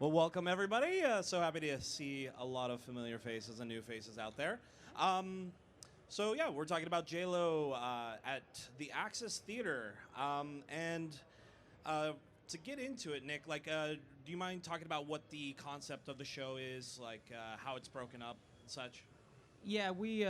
Well, welcome everybody. So happy to see a lot of familiar faces and new faces out there. So yeah, we're talking about J.LO at the Axis Theater, and to get into it, Nick, do you mind talking about what the concept of the show is, how it's broken up and such? Yeah, we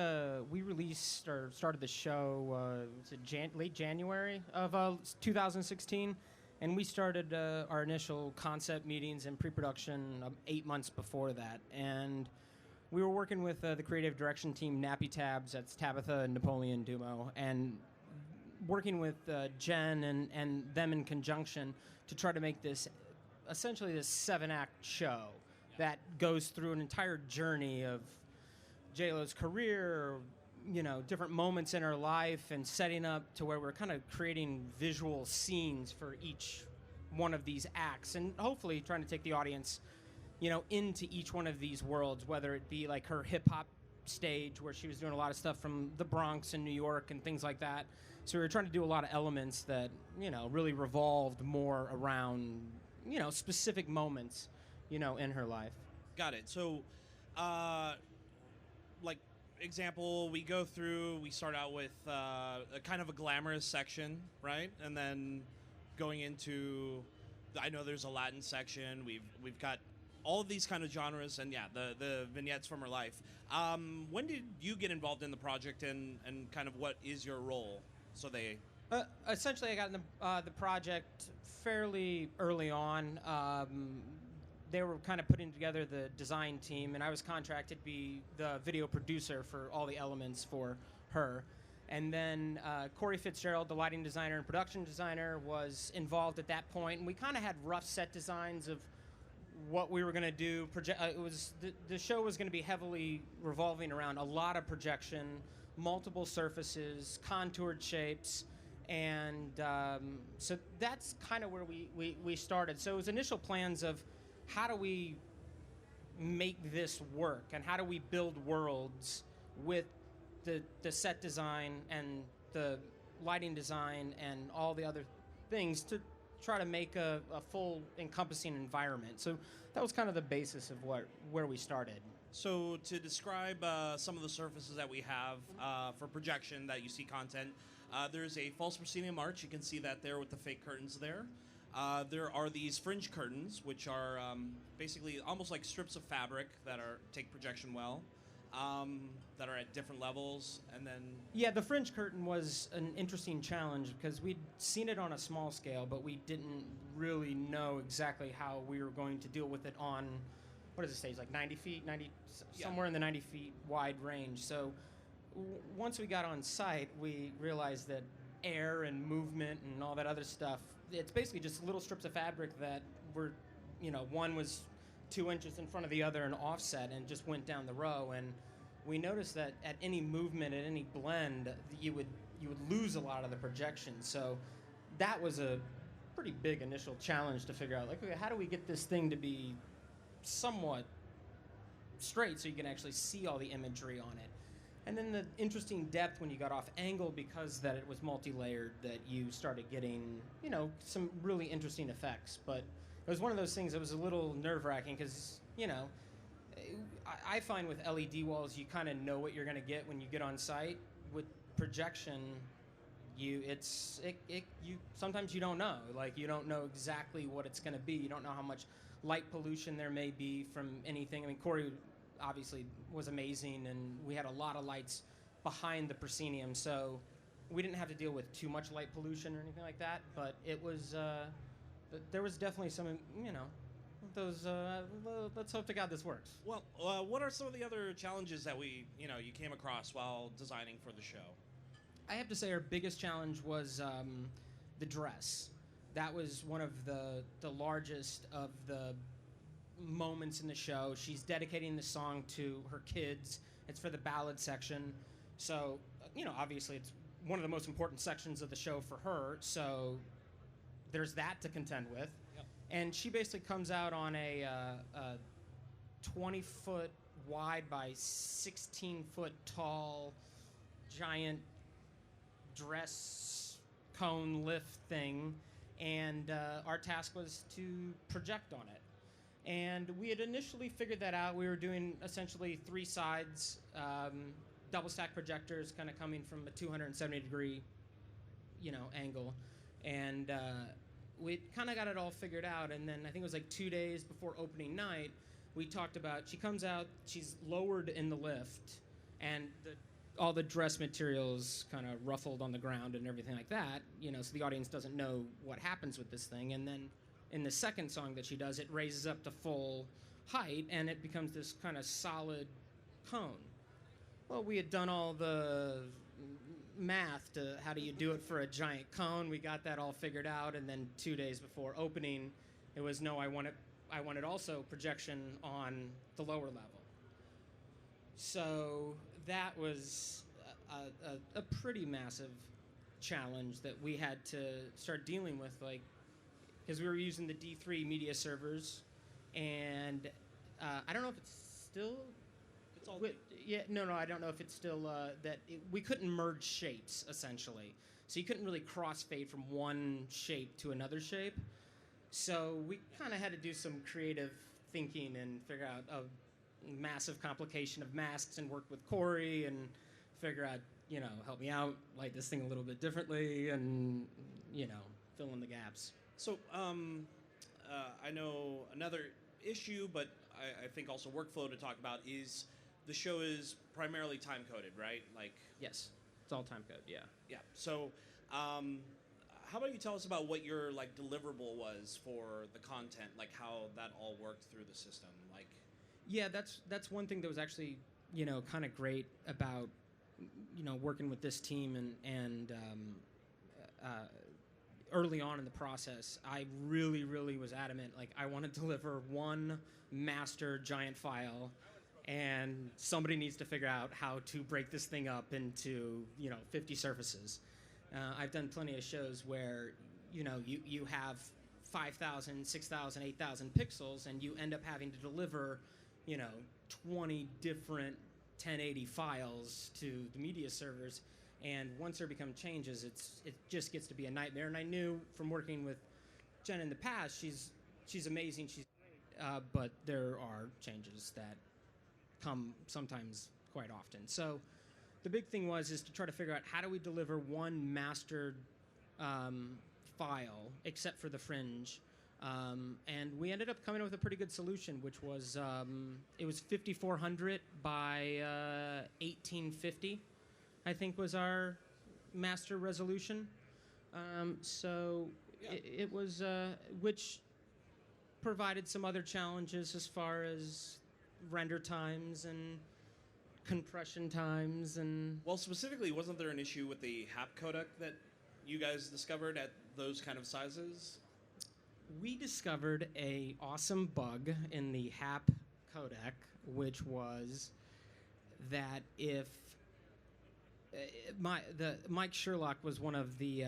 released or started the show was it late January of 2016, and we started our initial concept meetings and pre-production 8 months before that. And we were working with the creative direction team, Nappy Tabs, that's Tabitha and Napoleon Dumo, and working with Jen and them in conjunction to try to make this essentially this 7-act show that goes through an entire journey of J.LO's career, different moments in her life, and setting up to where we're kind of creating visual scenes for each one of these acts, and hopefully trying to take the audience, into each one of these worlds, whether it be like her hip hop stage where she was doing a lot of stuff from the Bronx and New York and things like that. So we were trying to do a lot of elements that, really revolved more around, specific moments, in her life. Got it. So, like example, we go through. We start out with a kind of a glamorous section, right, and then going into. I know there's a Latin section. We've got all of these kind of genres, and yeah, the vignettes from her life. When did you get involved in the project, and kind of what is your role? So they. Essentially, I got in the project fairly early on. They were kind of putting together the design team, and I was contracted to be the video producer for all the elements for her. And then Corey Fitzgerald, the lighting designer and production designer, was involved at that point, and we kind of had rough set designs of what we were going to do. It was the show was going to be heavily revolving around a lot of projection, multiple surfaces, contoured shapes, and so that's kind of where we started. So it was initial plans of how do we make this work, and how do we build worlds with the set design and the lighting design and all the other things to try to make a full encompassing environment. So that was kind of the basis of where we started. So to describe some of the surfaces that we have for projection that you see content, there's a false proscenium arch. You can see that there with the fake curtains there. There are these fringe curtains, which are basically almost like strips of fabric that take projection well, that are at different levels, and then... Yeah, the fringe curtain was an interesting challenge because we'd seen it on a small scale, but we didn't really know exactly how we were going to deal with it on, what does it say, it's like 90 feet, somewhere in the 90 feet wide range. So once we got on site, we realized that air and movement and all that other stuff, it's basically just little strips of fabric that were, one was 2 inches in front of the other and offset and just went down the row. And we noticed that at any movement, at any blend, you would lose a lot of the projection. So that was a pretty big initial challenge to figure out, okay, how do we get this thing to be somewhat straight so you can actually see all the imagery on it? And then the interesting depth when you got off angle, because that it was multi-layered, that you started getting, some really interesting effects. But it was one of those things that was a little nerve-wracking because, I find with LED walls, you kind of know what you're going to get when you get on site. With projection, sometimes you don't know. Like, you don't know exactly what it's going to be. You don't know how much light pollution there may be from anything. I mean, Corey obviously was amazing, and we had a lot of lights behind the proscenium, so we didn't have to deal with too much light pollution or anything like that. But it was there was definitely some, those. Let's hope to God this works. Well, what are some of the other challenges that you came across while designing for the show? I have to say our biggest challenge was the dress. That was one of the largest of the moments in the show. She's dedicating the song to her kids. It's for the ballad section. So, obviously it's one of the most important sections of the show for her. So there's that to contend with. Yep. And she basically comes out on a 20-foot wide by 16-foot tall giant dress cone lift thing. And our task was to project on it. And we had initially figured that out. We were doing essentially 3 sides, double stack projectors, kind of coming from a 270-degree, angle, and we kind of got it all figured out. And then I think it was like 2 days before opening night, we talked about. She comes out, she's lowered in the lift, and all the dress materials kind of ruffled on the ground and everything like that. So the audience doesn't know what happens with this thing, and then in the second song that she does, it raises up to full height, and it becomes this kind of solid cone. Well, we had done all the math to how do you do it for a giant cone. We got that all figured out, and then 2 days before opening, it was, no, I wanted also projection on the lower level. So that was a pretty massive challenge that we had to start dealing with, because we were using the D3 media servers, and I don't know if it's still. It's all. I don't know if it's still we couldn't merge shapes essentially, so you couldn't really crossfade from one shape to another shape. So we kind of had to do some creative thinking and figure out a massive complication of masks, and work with Corey and figure out, help me out, light this thing a little bit differently, and fill in the gaps. So, I know another issue, but I think also workflow to talk about is the show is primarily time-coded, right? Yes, it's all time-code, yeah. Yeah. So, how about you tell us about what your, deliverable was for the content, how that all worked through the system? Yeah, that's one thing that was actually, kind of great about, working with this team and early on in the process, I really, really was adamant. I want to deliver one master giant file, and somebody needs to figure out how to break this thing up into, 50 surfaces. I've done plenty of shows where, you have 5,000, 6,000, 8,000 pixels, and you end up having to deliver, 20 different 1080 files to the media servers. And once there become changes, it just gets to be a nightmare. And I knew from working with Jen in the past, she's amazing, she's great, but there are changes that come sometimes quite often. So the big thing is to try to figure out how do we deliver one mastered file, except for the fringe. And we ended up coming up with a pretty good solution, which was it was 5400 by 1850. I think was our master resolution. It was, which provided some other challenges as far as render times and compression times and. Well, specifically, wasn't there an issue with the HAP codec that you guys discovered at those kind of sizes? We discovered a awesome bug in the HAP codec, which was that if Mike Sherlock was one of the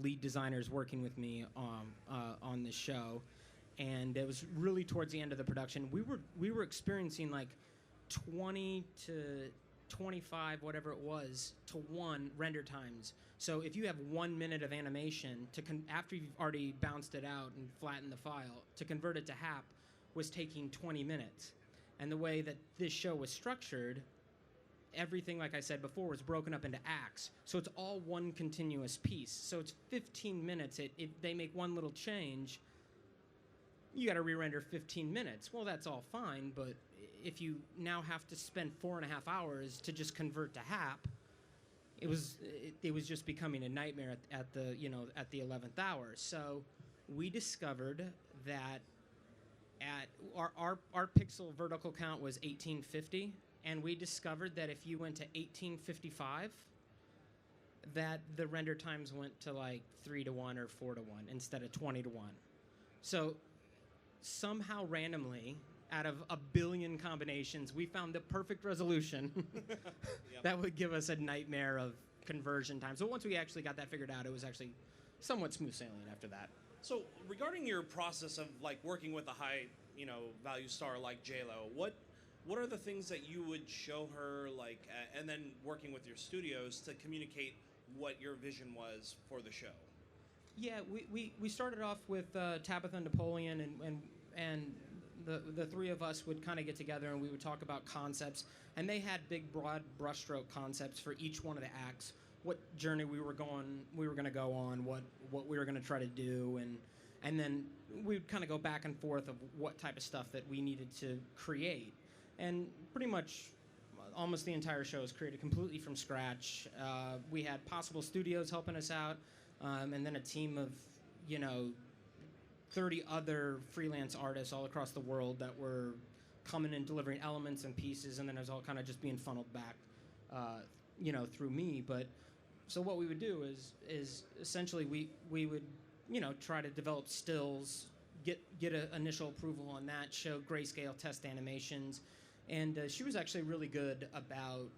lead designers working with me on this show, and it was really towards the end of the production. We were experiencing 20 to 25, whatever it was, to 1 render times. So if you have 1 minute of animation after you've already bounced it out and flattened the file, to convert it to HAP was taking 20 minutes. And the way that this show was structured, everything, like I said before, was broken up into acts. So it's all one continuous piece. So it's 15 minutes. They make one little change, you got to re-render 15 minutes. Well, that's all fine, but if you now have to spend 4.5 hours to just convert to HAP, it was just becoming a nightmare at the 11th hour. So we discovered that our pixel vertical count was 1850, and we discovered that if you went to 1855, that the render times went to 3 to 1 or 4 to 1 instead of 20 to 1. So somehow randomly, out of a billion combinations, we found the perfect resolution that would give us a nightmare of conversion time. So once we actually got that figured out, it was actually somewhat smooth sailing after that. So regarding your process of working with a high, value star like J.LO, what are the things that you would show her and then working with your studios to communicate what your vision was for the show? Yeah, we started off with Tabitha Napoleon, and and the three of us would kind of get together and we would talk about concepts, and they had big, broad brushstroke concepts for each one of the acts, what journey we were going to go on, what we were going to try to do, and then we would kind of go back and forth of what type of stuff that we needed to create. And pretty much almost the entire show is created completely from scratch. We had Possible Studios helping us out, and then a team of, 30 other freelance artists all across the world that were coming and delivering elements and pieces, and then it was all kind of just being funneled back, through me. But so what we would do is essentially we would, try to develop stills, get an initial approval on that, show grayscale test animations, and she was actually really good about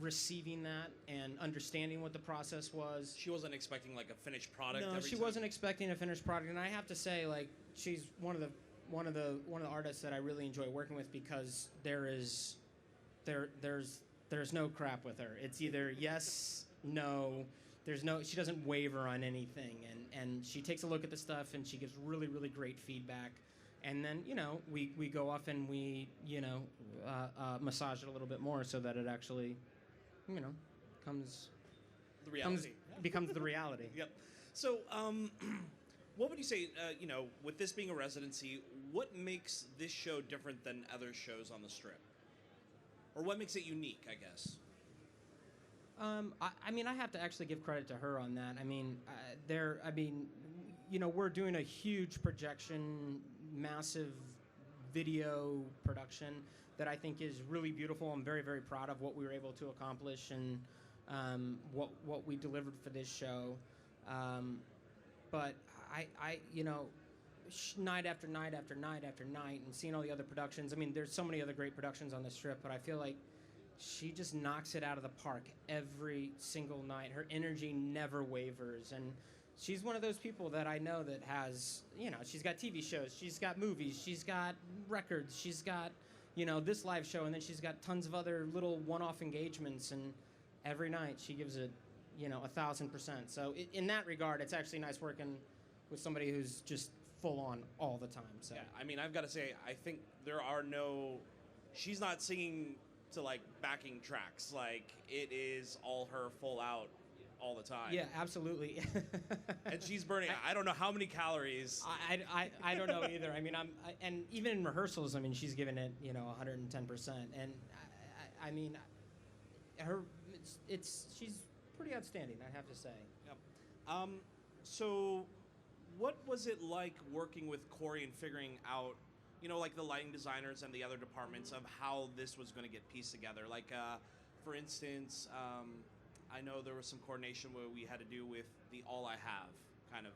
receiving that and understanding what the process was. She wasn't expecting like a finished product. No, she wasn't expecting a finished product, and I have to say, like, she's one of the artists that I really enjoy working with, because there's no crap with her. It's either yes, no. She doesn't waver on anything, and she takes a look at the stuff and she gives really, really great feedback. And then, we go off and we, massage it a little bit more so that it actually, becomes the reality. Yep. So, what would you say, with this being a residency, what makes this show different than other shows on the Strip? Or what makes it unique, I guess? I have to actually give credit to her on that. We're doing a huge projection, massive video production that I think is really beautiful. I'm very, very proud of what we were able to accomplish and what we delivered for this show. But night after night after night after night, and seeing all the other productions. There's so many other great productions on the Strip, but I feel like she just knocks it out of the park every single night. Her energy never wavers, and she's one of those people that I know that has, she's got TV shows, she's got movies, she's got records, she's got, this live show, and then she's got tons of other little one-off engagements, and every night she gives it, 1,000%. So in that regard, it's actually nice working with somebody who's just full on all the time. So yeah, I've got to say, I think she's not singing to like backing tracks. Like, it is all her full out all the time. Yeah, absolutely. And she's burning, I don't know how many calories. I don't know either. And even in rehearsals, she's giving it, 110%. And she's pretty outstanding, I have to say. Yep. So what was it like working with Corey and figuring out, like the lighting designers and the other departments of how this was going to get pieced together? Like, for instance, I know there was some coordination where we had to do with the All I Have, kind of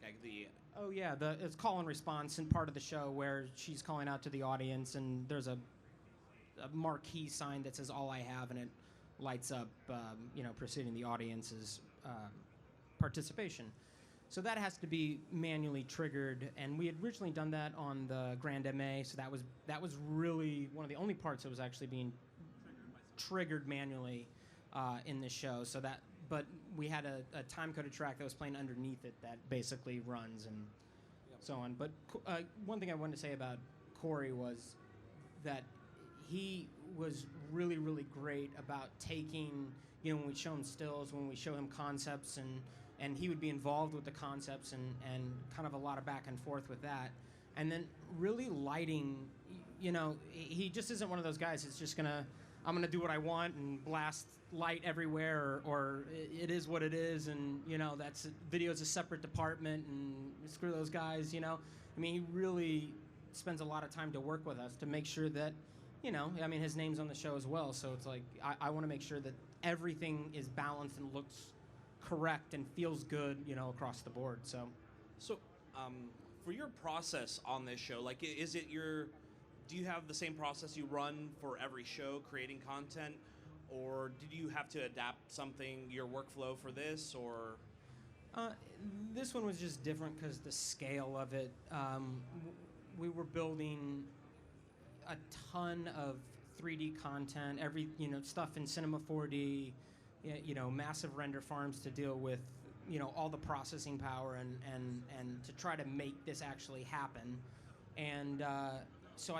like the... Oh, yeah, it's call and response in part of the show where she's calling out to the audience, and there's a marquee sign that says All I Have, and it lights up, preceding the audience's participation. So that has to be manually triggered, and we had originally done that on the Grand MA, so that was really one of the only parts that was actually being triggered manually in the show. But we had a time-coded track that was playing underneath it that basically runs and so on. But one thing I wanted to say about Corey was that he was really, really great about taking, when we show him stills, when we show him concepts, and he would be involved with the concepts and kind of a lot of back and forth with that. And then really lighting, he just isn't one of those guys that's just I'm going to do what I want and blast light everywhere, or it is what it is, and, video's a separate department, and screw those guys, he really spends a lot of time to work with us to make sure that, his name's on the show as well, so it's like, I want to make sure that everything is balanced and looks correct and feels good, across the board. So for your process on this show, like, do you have the same process you run for every show, creating content, or did you have to adapt your workflow for this, or? This one was just different because the scale of it. We were building a ton of 3D content, stuff in Cinema 4D, massive render farms to deal with, all the processing power and to try to make this actually happen. And so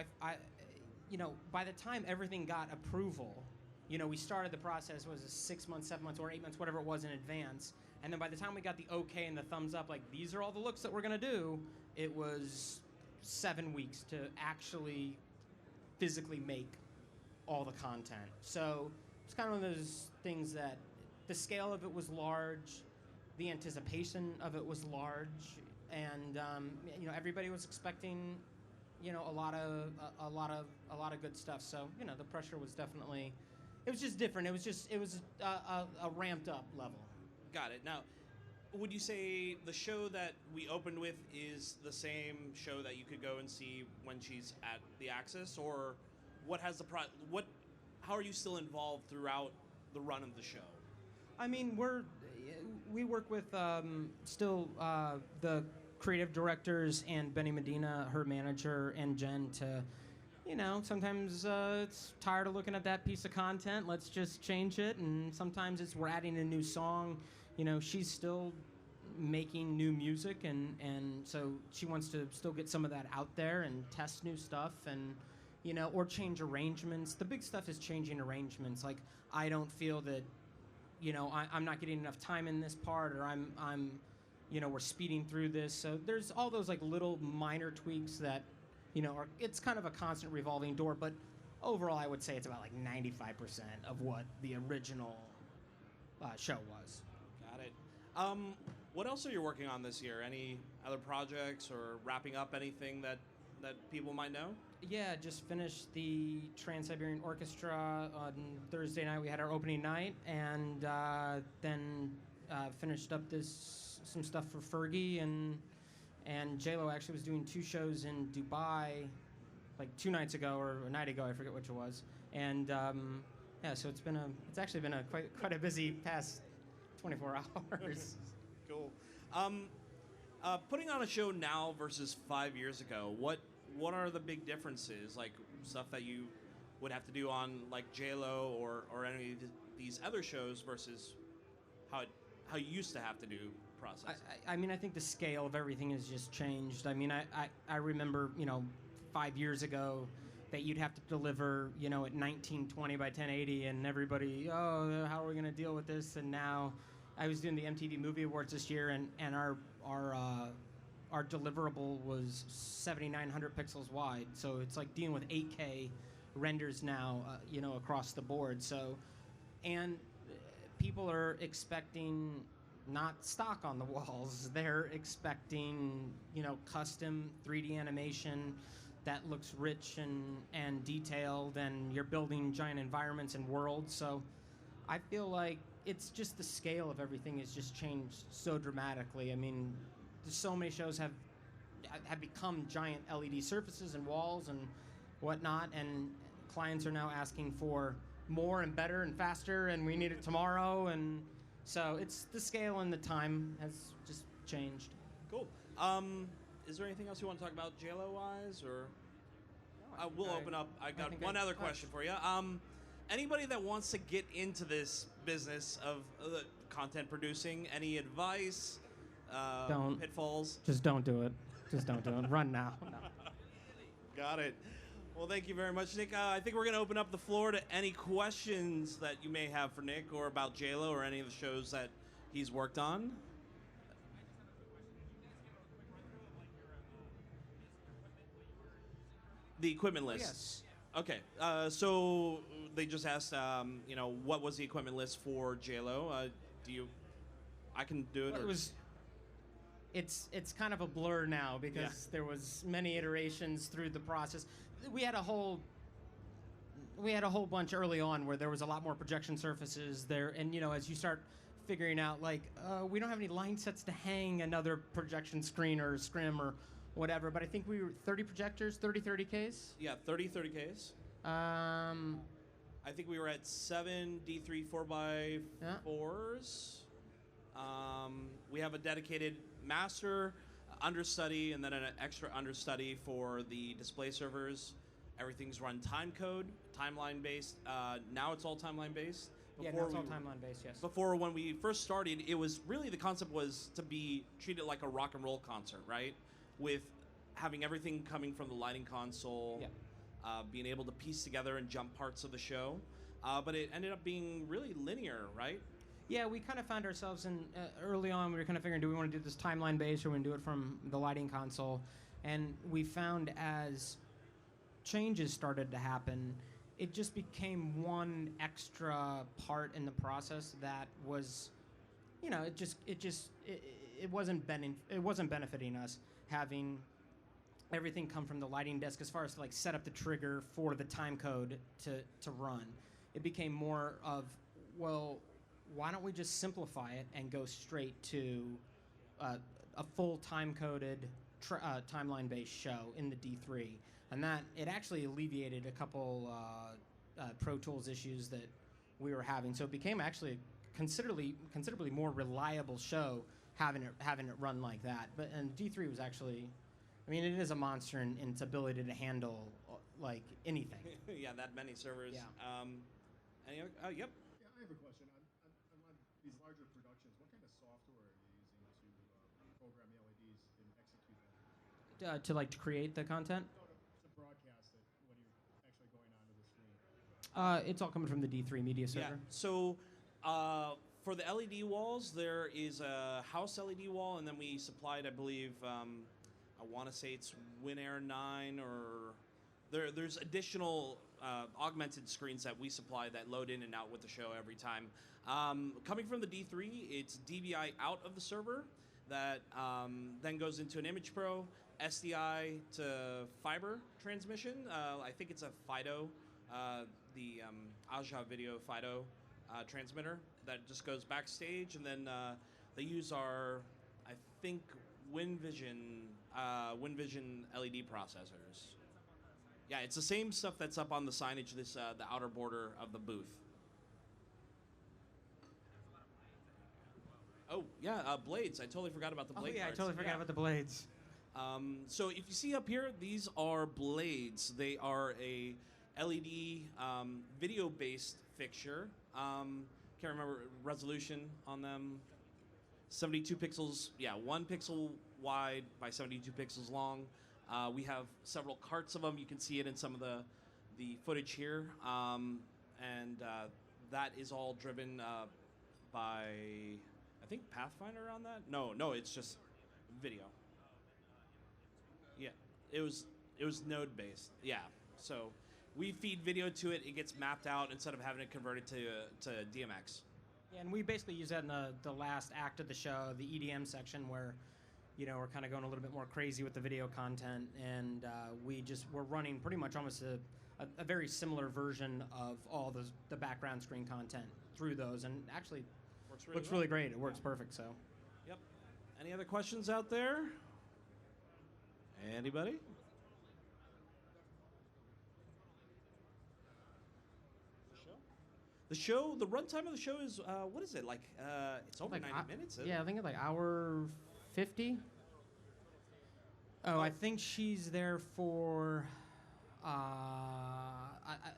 by the time everything got approval, we started the process, was it 6 months, 7 months, or 8 months, whatever it was in advance. And then by the time we got the okay and the thumbs up, like, these are all the looks that we're going to do, it was 7 weeks to actually physically make all the content. So it's kind of one of those things that the scale of it was large, the anticipation of it was large, and everybody was expecting a lot of good stuff. So the pressure was definitely, it was just different. It was a ramped up level. Got it. Now, would you say the show that we opened with is the same show that you could go and see when she's at the Axis, or what has the how are you still involved throughout the run of the show? I mean, we work with still the creative directors and Benny Medina, her manager, and Jen to, sometimes it's tired of looking at that piece of content, let's just change it, and sometimes we're adding a new song. She's still making new music, and so she wants to still get some of that out there and test new stuff, and or change arrangements. The big stuff is changing arrangements. Like, I don't feel that I'm not getting enough time in this part, or I'm we're speeding through this. So there's all those like little minor tweaks that it's kind of a constant revolving door, but overall I would say it's about like 95% of what the original show was. Got it. What else are you working on this year? Any other projects or wrapping up anything that people might know? Yeah, just finished the Trans-Siberian Orchestra on Thursday night. We had our opening night, and then finished up some stuff for Fergie, and J.LO actually was doing 2 shows in Dubai like 2 nights ago or a night ago, I forget which it was. And so it's actually been a quite a busy past 24 hours. Cool. Putting on a show now versus 5 years ago, what are the big differences? Like stuff that you would have to do on like J.Lo or any of these other shows versus how you used to have to do process. I mean, I think the scale of everything has just changed. I mean, I remember 5 years ago that you'd have to deliver at 1920 by 1080, and everybody, how are we going to deal with this? And now I was doing the MTV Movie Awards this year, and our deliverable was 7,900 pixels wide. So it's like dealing with 8K renders now, across the board. So, and people are expecting not stock on the walls. They're expecting, custom 3D animation that looks rich and detailed, and you're building giant environments and worlds. So I feel like it's just the scale of everything has just changed so dramatically. I mean, so many shows have become giant LED surfaces and walls and whatnot, and clients are now asking for more and better and faster, and we need it tomorrow, and so it's the scale and the time has just changed. Cool. Is there anything else you want to talk about J.Lo wise, or we'll open up? I got one other question for you. Anybody that wants to get into this business of content producing, any advice? Don't. Pitfalls? Just don't do it. Just don't do it. Run now. No. Got it. Well, thank you very much, Nick. I think we're going to open up the floor to any questions that you may have for Nick or about J.Lo or any of the shows that he's worked on. The equipment list. Yes. Okay. So they just asked, what was the equipment list for J.Lo? I can do it. Well, it's kind of a blur now because there was many iterations through the process. We had a whole bunch early on where there was a lot more projection surfaces there, and as you start figuring out, like, we don't have any line sets to hang another projection screen or scrim or whatever, but I think we were 30 projectors, 30Ks? Yeah, 30Ks. I think we were at 7 D3 4x4s. We have a dedicated master understudy and then an extra understudy for the display servers. Everything's run timeline based. Now it's all timeline based. Yeah, now it's all timeline based, yes. Before, when we first started, it was really, the concept was to be treated like a rock and roll concert, right? With having everything coming from the lighting console, Yep. Being able to piece together and jump parts of the show. But it ended up being really linear, right? Yeah, we kind of found ourselves in early on. We were kind of figuring, do we want to do this timeline based or we want to do it from the lighting console? And we found as changes started to happen, it just became one extra part in the process that was, it wasn't benefiting us having everything come from the lighting desk as far as like set up the trigger for the time code to run. It became more of, well, why don't we just simplify it and go straight to a full time-coded timeline-based show in the D3, and that it actually alleviated a couple Pro Tools issues that we were having. So it became actually a considerably more reliable show having it run like that. But and D3 was actually, I mean, it is a monster in its ability to handle like anything. Yeah, that many servers. Yeah. Any other, yep. Yeah, I have a question. On these larger productions, what kind of software are you using to program the LEDs and execute them? To create the content. No, to broadcast it when you're actually going onto the screen. It's all coming from the D3 media server. Yeah. So for the LED walls, there is a house LED wall, and then we supplied, I believe, I want to say it's WinAir 9 or there's additional augmented screens that we supply that load in and out with the show every time. Coming from the D3, it's DVI out of the server that then goes into an Image Pro, SDI to fiber transmission. I think it's a FIDO, the Aja Video FIDO transmitter that just goes backstage, and then they use our, I think, WinVision LED processors. Yeah, it's the same stuff that's up on the signage, the outer border of the booth. Oh, yeah, blades. I totally forgot about the blade I parts. totally forgot about the blades. So if you see up here, these are blades. They are a LED video-based fixture. Can't remember resolution on them. 72 pixels, 1 pixel wide by 72 pixels long. We have several carts of them. You can see it in some of the footage here. And that is all driven by, I think, Pathfinder on that? No, it's just video. Yeah, it was node-based. Yeah, so we feed video to it. It gets mapped out instead of having it converted to DMX. Yeah, and we basically use that in the last act of the show, the EDM section, where we're kind of going a little bit more crazy with the video content, and we're running pretty much almost a very similar version of all the background screen content through those, and actually looks really great. It works perfect. So. Yep. Any other questions out there? Anybody? The runtime of the show is, what is it, like, it's over 90 minutes, isn't it? Yeah, I think it's like hour 50. Oh, I think she's there for,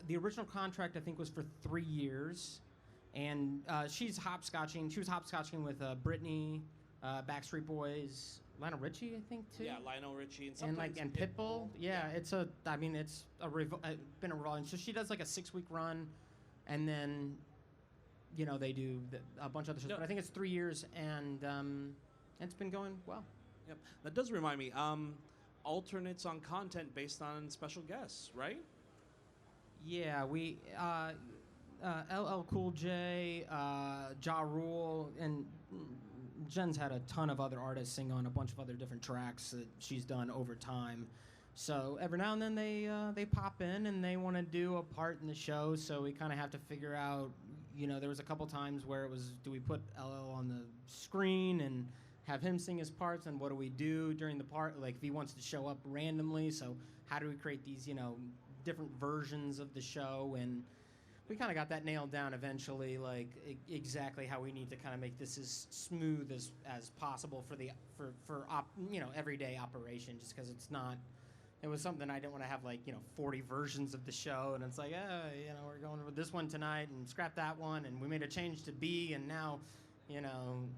the original contract, I think, was for 3 years. And she's hopscotching. She was hopscotching with Britney, Backstreet Boys, Lionel Richie, I think, too. Yeah, Lionel Richie, and sometimes and Pitbull. Yeah, it's been a revolving. So she does like a 6-week run, and then, they do a bunch of other shows. No. But I think it's 3 years, and it's been going well. Yep. That does remind me, alternates on content based on special guests, right? Yeah, we LL Cool J, Ja Rule, and Jen's had a ton of other artists sing on a bunch of other different tracks that she's done over time. So every now and then they pop in and they want to do a part in the show. So we kind of have to figure out. There was a couple times where it was, do we put LL on the screen and have him sing his parts, and what do we do during the part? Like if he wants to show up randomly, so how do we create these different versions of the show? And we kind of got that nailed down eventually, like exactly how we need to kind of make this as smooth as possible for everyday operation. Just because it was something I didn't want to have 40 versions of the show, and it's like we're going with this one tonight and scrap that one, and we made a change to B, and now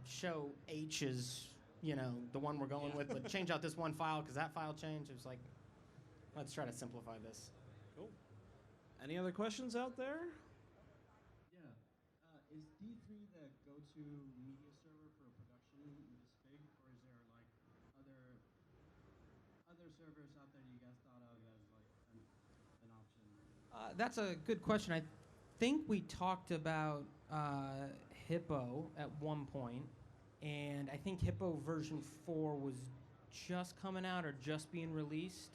show H is the one we're going with, but change out this one file because that file changed. It was like, let's try to simplify this. Cool. Any other questions out there? Yeah. Is D3 the go-to media server for production this big, or is there like other servers out there you guys thought of as like an option? That's a good question. I think we talked about Hippo at one point, and I think Hippo version 4 was just coming out or just being released.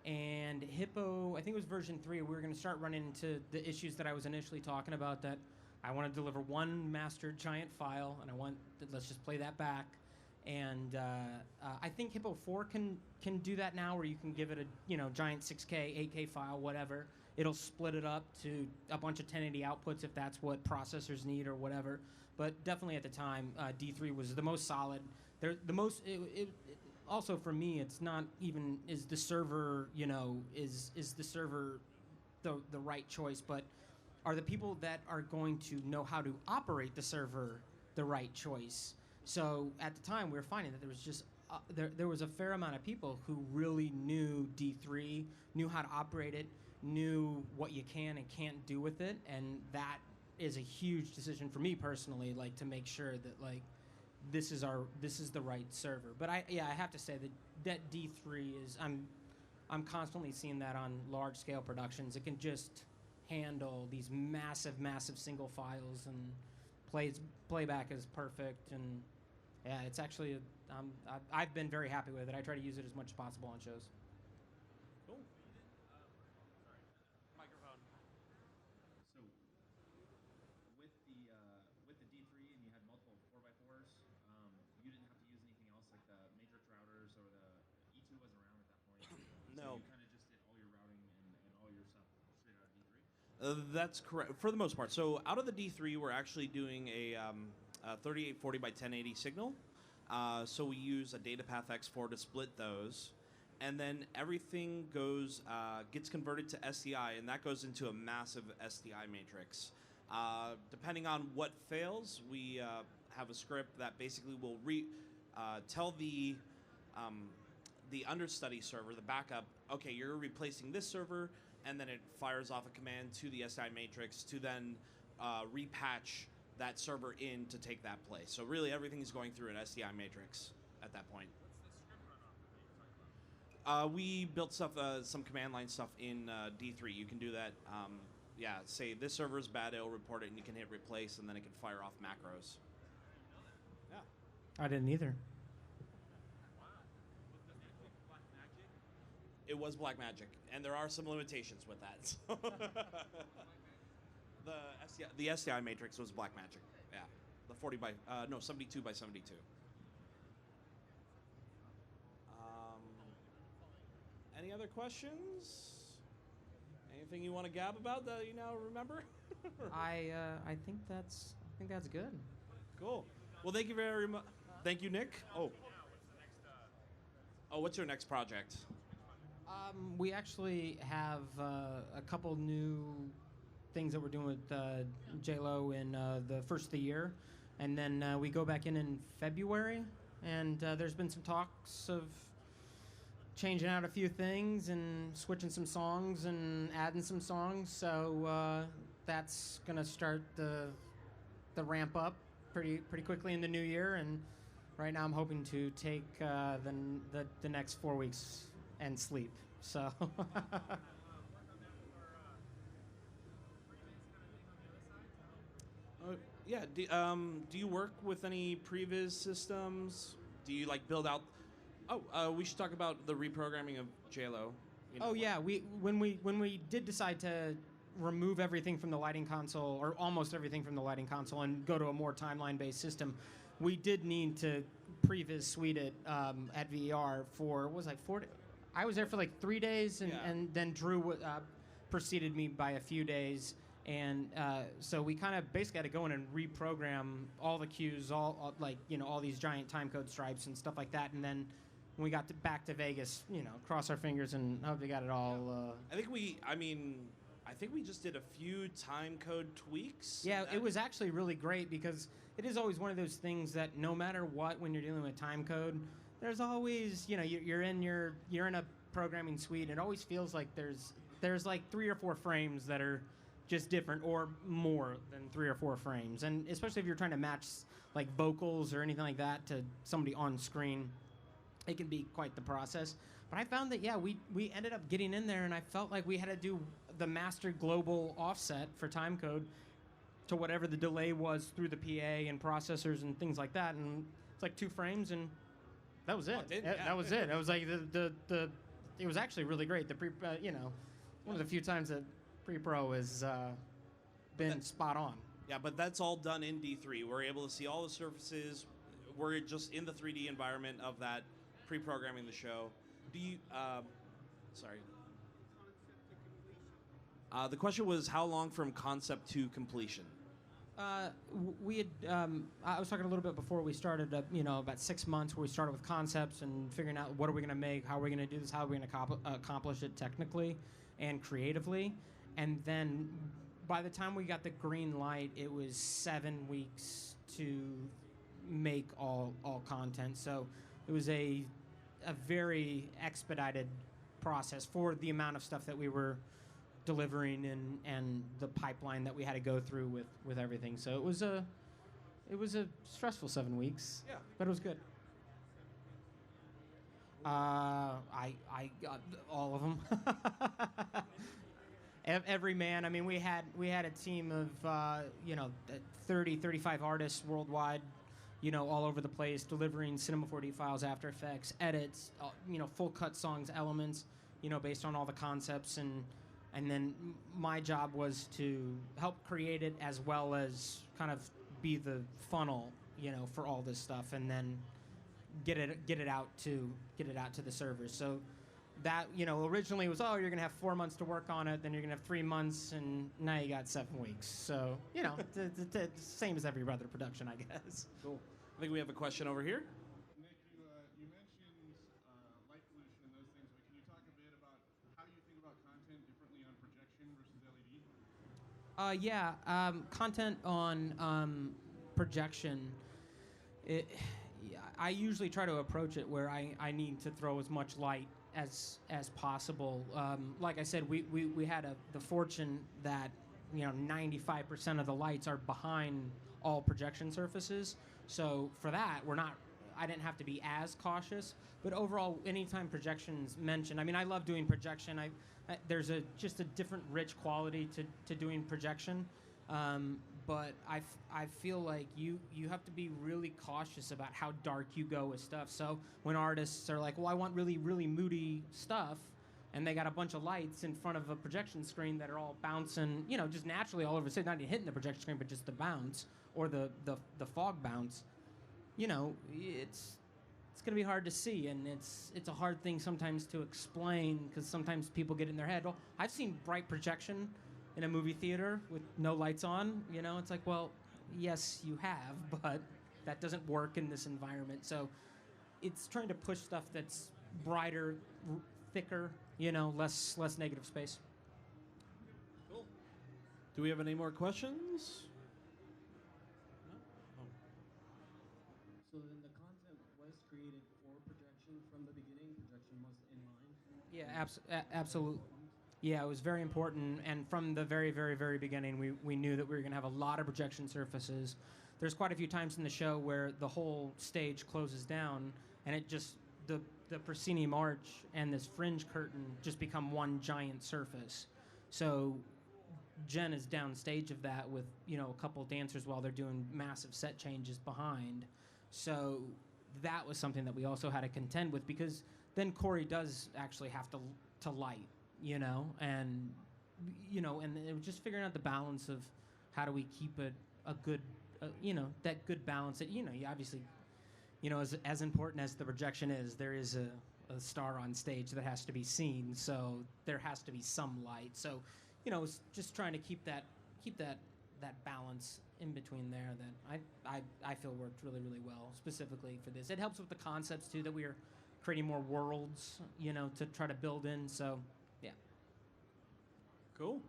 And Hippo, I think it was version 3, we were going to start running into the issues that I was initially talking about, that I want to deliver one master giant file, and let's just play that back. And I think Hippo 4 can do that now, where you can give it a giant 6K, 8K file, whatever. It'll split it up to a bunch of 1080 outputs if that's what processors need or whatever. But definitely at the time, D3 was the most solid. Also for me, it's not even is the server is the server the right choice, but are the people that are going to know how to operate the server the right choice? So at the time, we were finding that there was just there was a fair amount of people who really knew D3, knew how to operate it, knew what you can and can't do with it, and that is a huge decision for me personally, like to make sure that like this is the right server. But I have to say that D3 is I'm constantly seeing that on large scale productions. It can just handle these massive single files, and playback is perfect, and yeah, it's actually I've been very happy with it. I try to use it as much as possible on shows. Cool. Microphone. So with the D3 and you had multiple 4x4s, you didn't have to use anything else like the matrix routers, or the E2 wasn't around at that point. No. So you kind of just did all your routing and all your stuff straight out of D3? That's correct for the most part. So out of the D3, we're actually doing a 3840 by 1080 signal. So we use a DataPath X4 to split those. And then everything gets converted to SDI, and that goes into a massive SDI matrix. Depending on what fails, we have a script that basically will tell the understudy server, the backup, okay, you're replacing this server, and then it fires off a command to the SDI matrix to then repatch that server in to take that place. So really everything is going through an SDI matrix at that point. We built stuff, some command line stuff in D3. You can do that. Say this server is bad, it'll report it, and you can hit replace, and then it can fire off macros. Yeah. I didn't either. It was Black Magic, and there are some limitations with that. So the SDI matrix was Black Magic. Yeah, the 72 by 72. Any other questions? Anything you want to gab about that you now remember? I think that's good. Cool. Well, thank you very much. Thank you, Nick. Oh, what's your next project? We actually have a couple new things that we're doing with J.LO in the first of the year, and then we go back in February, and there's been some talks of changing out a few things and switching some songs and adding some songs, so that's gonna start the ramp up pretty quickly in the new year, and right now I'm hoping to take the next 4 weeks and sleep. So. Do you work with any previs systems? Do you like build out? We should talk about the reprogramming of J.LO. When we did decide to remove everything from the lighting console, or almost everything from the lighting console, and go to a more timeline-based system, we did need to previs suite it at VER for, what was it, 4 days? I was there for like 3 days, and then Drew preceded me by a few days. And so we kind of basically had to go in and reprogram all the queues, all these giant timecode stripes and stuff like that. And then when we got back to Vegas, cross our fingers and hope we got it all. I think I think we just did a few time code tweaks. Yeah, it was actually really great because it is always one of those things that no matter what, when you're dealing with time code, there's always, you're in a programming suite, and it always feels like there's like 3 or 4 frames that are just different, or more than 3 or 4 frames. And especially if you're trying to match like vocals or anything like that to somebody on screen, it can be quite the process. But I found that, we ended up getting in there, and I felt like we had to do the master global offset for timecode to whatever the delay was through the PA and processors and things like that. And it's like 2 frames, and that was it. That was it. It was like it was actually really great. The one of the few times that pre-pro has been spot on. Yeah, but that's all done in D3. We're able to see all the surfaces. We're just in the 3D environment of that, pre-programming the show. Do you, sorry. The question was how long from concept to completion? We had, I was talking a little bit before we started, about 6 months where we started with concepts and figuring out what are we going to make, how are we going to do this, how are we going to accomplish it technically and creatively. And then by the time we got the green light, it was 7 weeks to make all content. So it was a very expedited process for the amount of stuff that we were delivering and the pipeline that we had to go through with everything. So it was a stressful 7 weeks. Yeah. But it was good. I got all of them. Every man. I mean, we had a team of 30, 35 artists worldwide, all over the place, delivering Cinema 4D files, After Effects, edits, full cut songs, elements, based on all the concepts, and then my job was to help create it as well as kind of be the funnel, for all this stuff, and then get it out to the servers. So that, originally was, you're gonna have 4 months to work on it, then you're gonna have 3 months, and now you got 7 weeks. So the same as every other production, I guess. Cool. I think we have a question over here. Nick, you mentioned light pollution and those things, but can you talk a bit about how you think about content differently on projection versus LED? Content on projection. I usually try to approach it where I need to throw as much light as possible. Like I said, we had the fortune that 95% of the lights are behind all projection surfaces. So for that, I didn't have to be as cautious. But overall, anytime projection's mentioned, I mean, I love doing projection. There's just a different rich quality to doing projection. But I feel like you have to be really cautious about how dark you go with stuff. So when artists are like, well, I want really, really moody stuff, and they got a bunch of lights in front of a projection screen that are all bouncing, just naturally all over the stage, not even hitting the projection screen, but just the bounce or the fog bounce, it's going to be hard to see, and it's a hard thing sometimes to explain because sometimes people get in their head. Well, I've seen bright projection in a movie theater with no lights on. It's like, well, yes, you have, but that doesn't work in this environment. So it's trying to push stuff that's brighter, thicker, less negative space. Cool. Do we have any more questions? So then the content was created for projection from the beginning. Projection was in mind. Yeah, absolutely. Yeah, it was very important, and from the very, very, very beginning, we knew that we were going to have a lot of projection surfaces. There's quite a few times in the show where the whole stage closes down, and it just the proscenium arch and this fringe curtain just become one giant surface. So Jen is downstage of that with a couple dancers while they're doing massive set changes behind. So that was something that we also had to contend with, because then Corey does actually have to light, and it was just figuring out the balance of how do we keep it a good, that good balance that, you obviously, as important as the projection is, there is a star on stage that has to be seen, so there has to be some light. So, it's just trying to keep that balance in between there that I feel worked really, really well, specifically for this. It helps with the concepts, too, that we are creating more worlds, to try to build in, so, yeah. Cool.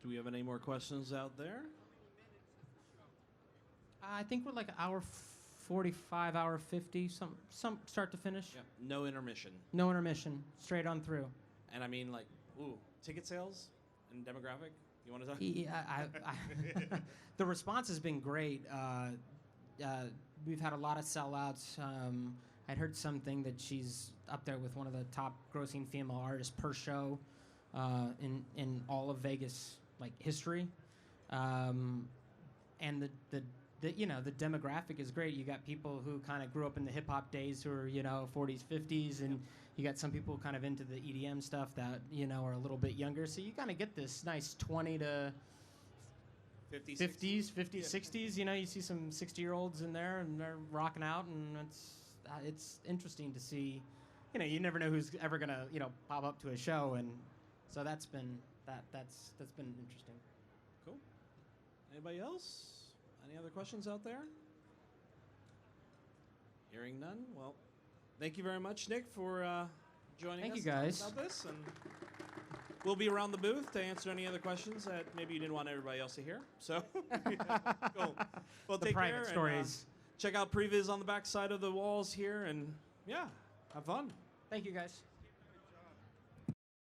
Do we have any more questions out there? I think we're like an hour 45, hour 50, some start to finish. Yeah. No intermission. No intermission, straight on through. And I mean, like, ticket sales and demographic. You want to talk? Yeah, the response has been great. We've had a lot of sellouts. I'd heard something that she's up there with one of the top grossing female artists per show in all of Vegas history. And the demographic is great. You got people who kind of grew up in the hip hop days who are 40s, 50s, and you got some people kind of into the EDM stuff that are a little bit younger. So you kind of get this nice 20 to 50s, 60s. You see some 60-year-olds in there and they're rocking out, and it's interesting to see. You never know who's ever gonna pop up to a show, and so that's been interesting. Cool. Anybody else? Any other questions out there? Hearing none. Well, thank you very much, Nick, for joining us. Thank you, guys. About this, and we'll be around the booth to answer any other questions that maybe you didn't want everybody else to hear. So, cool. Well, The take private care. stories. And, check out Previs on the back side of the walls here, and yeah, have fun. Thank you, guys.